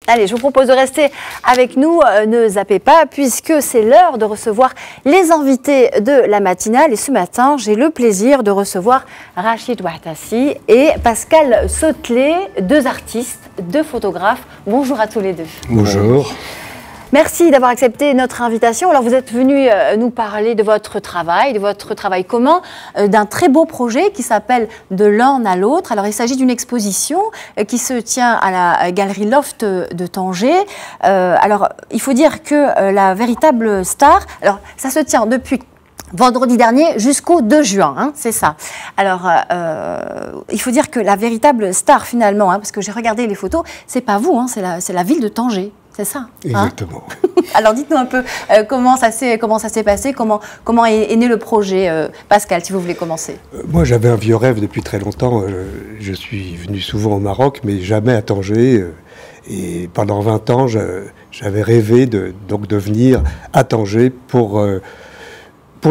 Allez, je vous propose de rester avec nous, ne zappez pas, puisque c'est l'heure de recevoir les invités de la matinale. Et ce matin, j'ai le plaisir de recevoir Rachid Ouahtassi et Pascal Sautelet, deux artistes, deux photographes. Bonjour à tous les deux. Bonjour. Merci d'avoir accepté notre invitation. Alors, vous êtes venus nous parler de votre travail commun, d'un très beau projet qui s'appelle De l'un à l'autre. Alors, il s'agit d'une exposition qui se tient à la Galerie Loft de Tanger. Alors, il faut dire que la véritable star, alors, ça se tient depuis vendredi dernier jusqu'au 2 juin, hein, c'est ça. Alors, il faut dire que la véritable star finalement, hein, parce que j'ai regardé les photos, c'est pas vous, hein, c'est la ville de Tanger. C'est ça. Exactement. Hein. Alors dites-nous un peu comment ça s'est passé, comment est né le projet. Pascal, si vous voulez commencer. Moi, j'avais un vieux rêve depuis très longtemps. Je suis venu souvent au Maroc, mais jamais à Tanger. Et pendant 20 ans, j'avais rêvé de venir à Tanger pour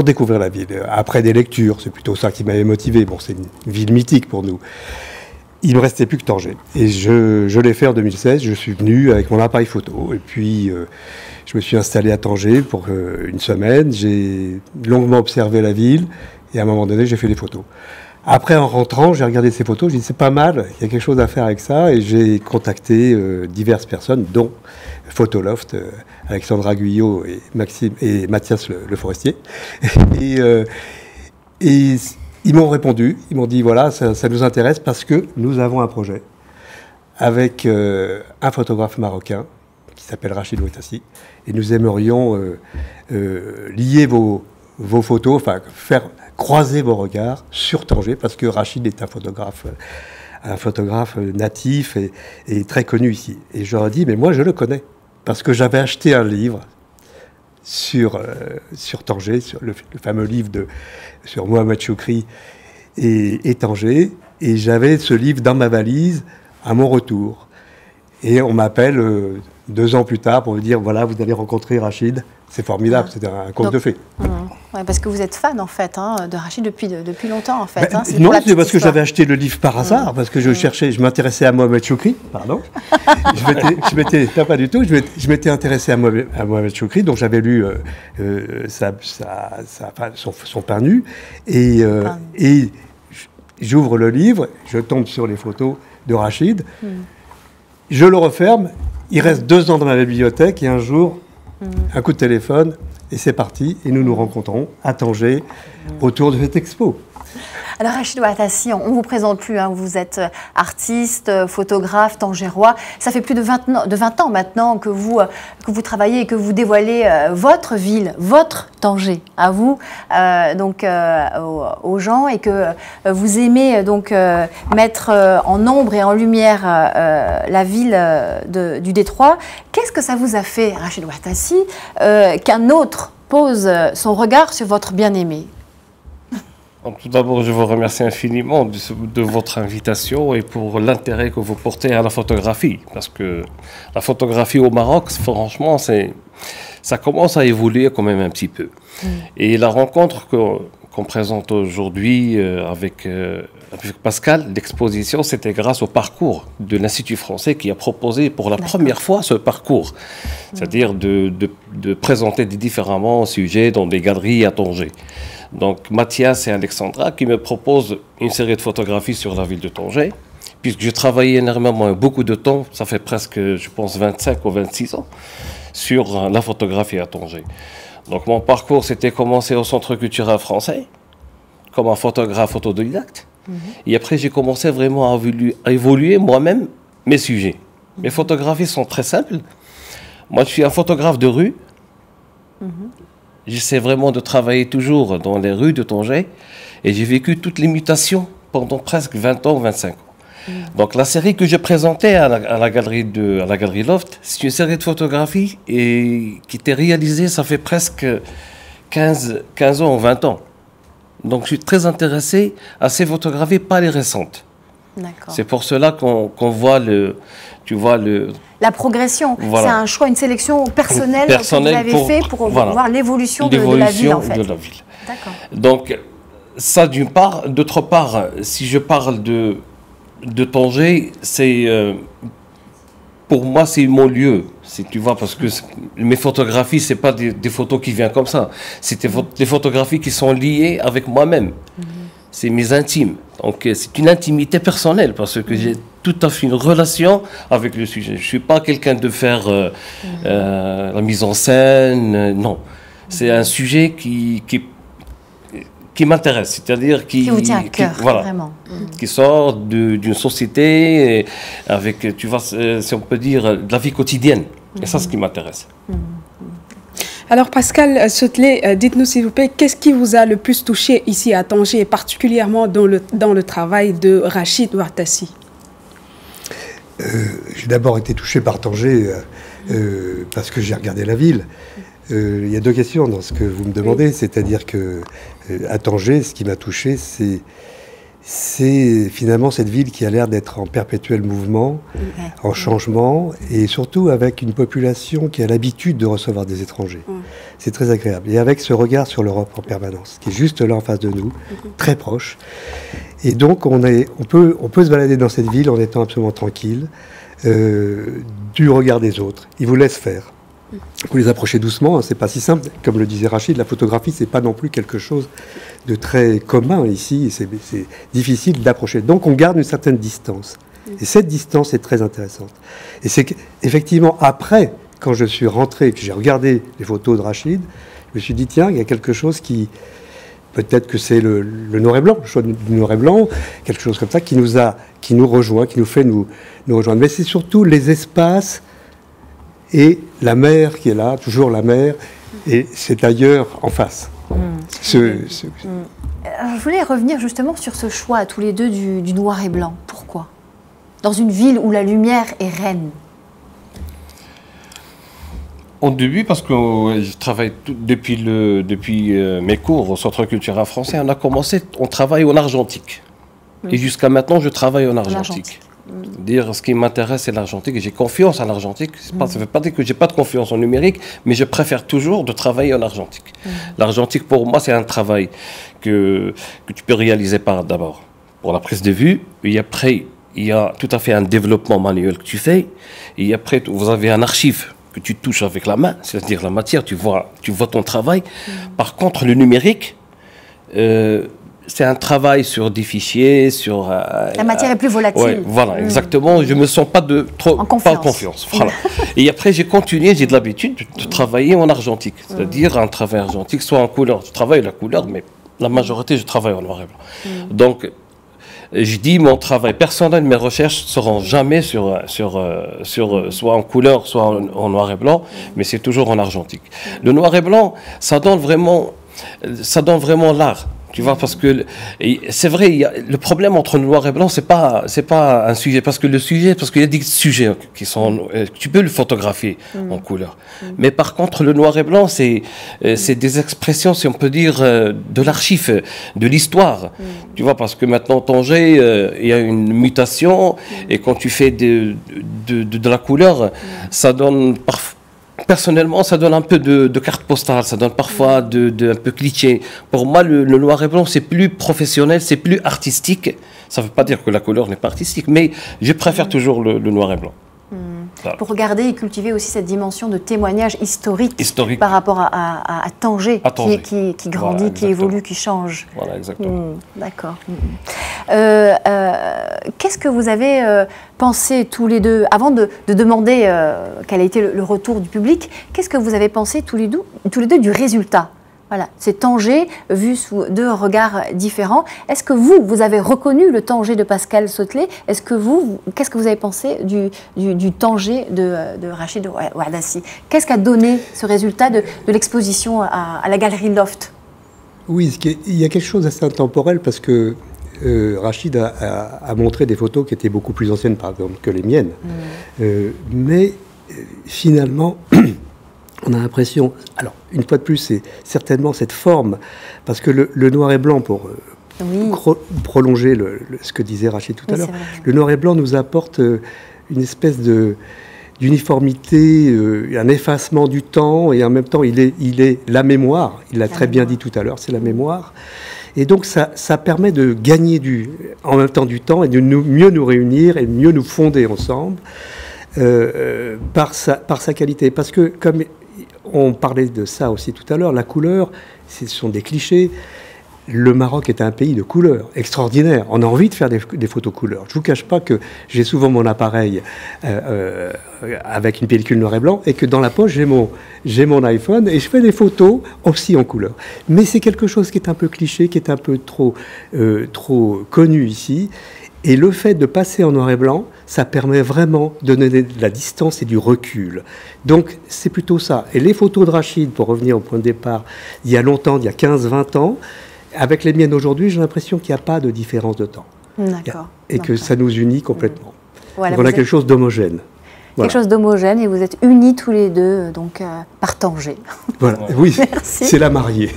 découvrir la ville. Après des lectures, c'est plutôt ça qui m'avait motivé. Bon, c'est une ville mythique pour nous. Il ne me restait plus que Tanger. Et je l'ai fait en 2016. Je suis venu avec mon appareil photo. Et puis, je me suis installé à Tanger pour une semaine. J'ai longuement observé la ville. Et à un moment donné, j'ai fait des photos. Après, en rentrant, j'ai regardé ces photos. J'ai dit, c'est pas mal. Il y a quelque chose à faire avec ça. Et j'ai contacté diverses personnes, dont Photoloft, Alexandra Guyot et Mathias Le Forestier. Et ils m'ont répondu, ils m'ont dit voilà, ça nous intéresse parce que nous avons un projet avec un photographe marocain qui s'appelle Rachid Ouahtassi et nous aimerions lier vos photos, enfin faire croiser vos regards sur Tanger parce que Rachid est un photographe natif et très connu ici. Et je leur ai dit mais moi je le connais parce que j'avais acheté un livre sur Tanger, sur le fameux livre sur Mohamed Choukri et Tanger. Et j'avais ce livre dans ma valise à mon retour. Et on m'appelle 2 ans plus tard pour me dire, voilà, vous avez rencontré Rachid. C'est formidable, c'était un conte de fées. Ouais, parce que vous êtes fan, en fait, hein, de Rachid depuis longtemps, en fait. Ben, non, c'est parce que j'avais acheté le livre par hasard, parce que je m'intéressais à Mohamed Choukri, pardon. Pas du tout, je m'étais intéressé à Mohamed Choukri, donc j'avais lu son pain nu, et j'ouvre le livre, je tombe sur les photos de Rachid, je le referme, il reste 2 ans dans ma bibliothèque, et un jour, un coup de téléphone, et c'est parti, et nous nous rencontrons à Tanger autour de cette expo. Alors Rachid Ouahtassi, on ne vous présente plus, hein, vous êtes artiste, photographe, tangérois. Ça fait plus de 20 ans maintenant que vous travaillez et que vous dévoilez votre ville, votre Tanger, à vous, aux gens, et que vous aimez donc mettre en ombre et en lumière la ville du Détroit. Qu'est-ce que ça vous a fait, Rachid Ouahtassi, qu'un autre pose son regard sur votre bien-aimé? Tout d'abord, je vous remercie infiniment de votre invitation et pour l'intérêt que vous portez à la photographie. Parce que la photographie au Maroc, franchement, ça commence à évoluer quand même un petit peu. Et la rencontre qu'on présente aujourd'hui avec Pascal, l'exposition, c'était grâce au parcours de l'Institut français qui a proposé pour la première fois ce parcours. C'est-à-dire de présenter différents sujets dans des galeries à Tanger. Donc Mathias et Alexandra qui me proposent une série de photographies sur la ville de Tanger, puisque j'ai travaillé énormément, beaucoup de temps, ça fait presque, je pense, 25 ou 26 ans, sur la photographie à Tanger. Donc mon parcours, c'était commencé au Centre culturel français, comme un photographe autodidacte, et après j'ai commencé vraiment à évoluer moi-même mes sujets. Mes photographies sont très simples. Moi, je suis un photographe de rue. J'essaie vraiment de travailler toujours dans les rues de Tanger et j'ai vécu toutes les mutations pendant presque 20 ans ou 25 ans. Donc la série que j'ai présentée à la galerie Loft, c'est une série de photographies et qui était réalisée, ça fait presque 15 ans ou 20 ans. Donc je suis très intéressé à ces photographies, pas les récentes. C'est pour cela qu'on voit la progression. Voilà. C'est un choix, une sélection personnelle que vous avez fait pour voir l'évolution de la ville, en fait. D'accord. Donc, ça d'une part. D'autre part, si je parle de Tanger, c'est pour moi, c'est mon lieu, tu vois, parce que mes photographies, c'est pas des photos qui viennent comme ça. C'est des photographies qui sont liées avec moi-même. C'est mes intimes. Donc, c'est une intimité personnelle, parce que j'ai tout à fait une relation avec le sujet. Je suis pas quelqu'un de faire la mise en scène, non. C'est un sujet qui m'intéresse, c'est-à-dire qui vous tient à cœur, voilà, vraiment. Qui sort d'une société avec, tu vois, si on peut dire, de la vie quotidienne. Et ça, c'est ce qui m'intéresse. Alors Pascal Sotelet, dites-nous s'il vous plaît, qu'est-ce qui vous a le plus touché ici à Tanger, et particulièrement dans le travail de Rachid Ouartassi? J'ai d'abord été touché par Tanger parce que j'ai regardé la ville. Il y a deux questions dans ce que vous me demandez, c'est-à-dire que à Tanger, ce qui m'a touché, c'est finalement cette ville qui a l'air d'être en perpétuel mouvement, en changement, et surtout avec une population qui a l'habitude de recevoir des étrangers. C'est très agréable. Et avec ce regard sur l'Europe en permanence, qui est juste là en face de nous, très proche. Et donc on peut se balader dans cette ville en étant absolument tranquille, du regard des autres. Ils vous laissent faire. Vous les approchez doucement, hein, c'est pas si simple. Comme le disait Rachid, la photographie, c'est pas non plus quelque chose de très commun ici. C'est difficile d'approcher. Donc on garde une certaine distance. Et cette distance est très intéressante. Et c'est qu'effectivement, après, quand je suis rentré, que j'ai regardé les photos de Rachid, je me suis dit, tiens, il y a quelque chose qui... Peut-être que c'est le noir et blanc, le choix du noir et blanc, quelque chose comme ça, qui nous rejoint, qui nous fait nous rejoindre. Mais c'est surtout les espaces et la mer qui est là, toujours la mer, et c'est ailleurs en face. Je voulais revenir justement sur ce choix tous les deux du noir et blanc. Pourquoi? Dans une ville où la lumière est reine. Au début, parce que je travaille depuis mes cours au Centre culturel français, on travaille en argentique. Et jusqu'à maintenant, je travaille en argentique. Dire ce qui m'intéresse, c'est l'argentique. J'ai confiance en l'argentique. Ça ne veut pas dire que j'ai pas de confiance en numérique, mais je préfère toujours de travailler en argentique. L'argentique, pour moi, c'est un travail que tu peux réaliser d'abord pour la prise de vue, et après, il y a tout à fait un développement manuel que tu fais, et après, vous avez un archive que tu touches avec la main, c'est-à-dire la matière, tu vois ton travail. Par contre, le numérique, c'est un travail sur des fichiers, sur... la matière est plus volatile. Ouais, voilà, exactement. Je ne me sens pas en confiance. Voilà. Et après, j'ai continué, j'ai de l'habitude de travailler en argentique. C'est-à-dire un travail argentique, soit en couleur. Je travaille la couleur, mais la majorité, je travaille en noir et blanc. Donc, je dis, mon travail personnel, mes recherches ne seront jamais soit en couleur, soit en noir et blanc, mais c'est toujours en argentique. Le noir et blanc, ça donne vraiment l'art. Tu vois, parce que c'est vrai, le problème entre le noir et blanc, c'est pas un sujet, parce qu'il y a des sujets qui sont, tu peux le photographier en couleur. Mais par contre, le noir et blanc, c'est des expressions, si on peut dire, de l'archive, de l'histoire. Tu vois, parce que maintenant, Tanger, il y a une mutation, et quand tu fais de la couleur, ça donne parfois. Personnellement, ça donne un peu de carte postale, ça donne parfois un peu cliché. Pour moi, le noir et blanc, c'est plus professionnel, c'est plus artistique. Ça ne veut pas dire que la couleur n'est pas artistique, mais je préfère toujours le noir et blanc. Voilà. Pour regarder et cultiver aussi cette dimension de témoignage historique. Par rapport à Tanger, qui grandit, voilà, qui évolue, qui change. Voilà, exactement. D'accord. Qu'est-ce que vous avez pensé tous les deux, avant de demander quel a été le retour du public, qu'est-ce que vous avez pensé tous les deux du résultat? Voilà, c'est Tanger vu sous deux regards différents. Est-ce que vous avez reconnu le Tanger de Pascal Sotelet? Qu'est-ce que vous avez pensé du Tanger de Rachid Ouartassi? Qu'est-ce qu'a donné ce résultat de l'exposition à la galerie Loft? Oui, il y a quelque chose d'assez intemporel parce que Rachid a montré des photos qui étaient beaucoup plus anciennes, par exemple, que les miennes. Mais finalement... On a l'impression, alors une fois de plus, c'est certainement cette forme, parce que le noir et blanc, pour prolonger ce que disait Rachid tout à l'heure, le noir et blanc nous apporte une espèce d'uniformité, un effacement du temps, et en même temps, il est la mémoire, il l'a très bien dit tout à l'heure, c'est la mémoire. Et donc ça permet de gagner en même temps du temps et de mieux nous réunir et mieux nous fonder ensemble. par sa qualité. Parce que, comme on parlait de ça aussi tout à l'heure, la couleur, ce sont des clichés. Le Maroc est un pays de couleurs extraordinaire. On a envie de faire des photos couleurs. Je ne vous cache pas que j'ai souvent mon appareil avec une pellicule noir et blanc et que dans la poche, j'ai mon iPhone et je fais des photos aussi en couleur. Mais c'est quelque chose qui est un peu cliché, qui est un peu trop connu ici. Et le fait de passer en noir et blanc, ça permet vraiment de donner de la distance et du recul. Donc, c'est plutôt ça. Et les photos de Rachid, pour revenir au point de départ, il y a longtemps, il y a 15-20 ans, avec les miennes aujourd'hui, j'ai l'impression qu'il n'y a pas de différence de temps. D'accord. Et que ça nous unit complètement. Voilà, donc on a quelque chose d'homogène. Quelque chose d'homogène et vous êtes unis tous les deux, donc par Tanger. Voilà, oui, c'est la mariée.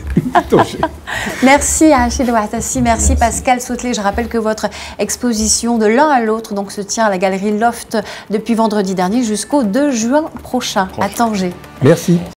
Merci Rachid Ouattasi, merci Pascal Sautelet. Je rappelle que votre exposition de l'un à l'autre donc se tient à la galerie Loft depuis vendredi dernier jusqu'au 2 juin prochain à Tanger. Merci.